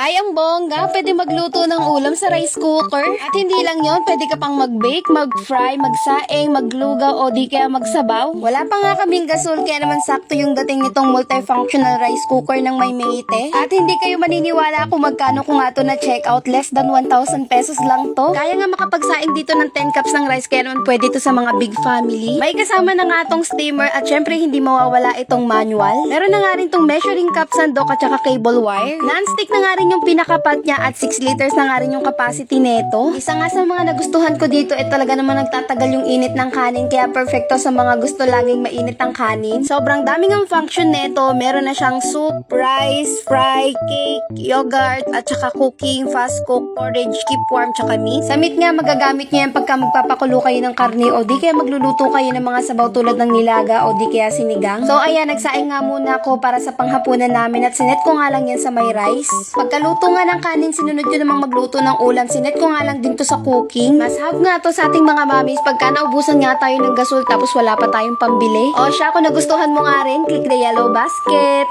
Ay, ang bongga, pwede magluto ng ulam sa rice cooker. At hindi lang yon, pwede ka pang mag-bake, mag-fry, magsaing, maglugaw o di kaya magsabaw. Wala pa nga kaming gasol, kaya naman sakto yung dating nitong multifunctional rice cooker ng may meite. At hindi kayo maniniwala kung magkano ko nga to na check out, less than 1,000 pesos lang to. Kaya nga makapagsaing dito ng 10 cups ng rice, kaya naman pwede to sa mga big family. May kasama na nga tong steamer at syempre hindi mawawala itong manual. Meron na nga rin tong measuring cup, sandok at saka cable wire. Non-stick na nga rin yung pinakapat niya at 6 liters na nga rin yung capacity neto. Isa nga sa mga nagustuhan ko dito talaga naman nagtatagal yung init ng kanin, kaya perfecto sa mga gusto laging mainit ang kanin. Sobrang daming ang function neto. Meron na siyang soup, rice, fry, cake, yogurt, at saka cooking, fast cook, porridge, keep warm, tsaka meat. Sa meat nga magagamit niya yan pagka magpapakulo kayo ng karne o di kaya magluluto kayo ng mga sabaw tulad ng nilaga o di kaya sinigang. So ayan, nagsaing nga muna ako para sa panghapunan namin at sinet ko nga lang yan sa may rice. Pagkaluto nga ng kanin, sinunod ko namang magluto ng ulam. Sinet ko nga lang din to sa cooking. Mas have nga to sa ating mga mamis pagka naubusan nga tayo ng gasol tapos wala pa tayong pambili. O siya, kung nagustuhan mo nga rin, click the yellow basket.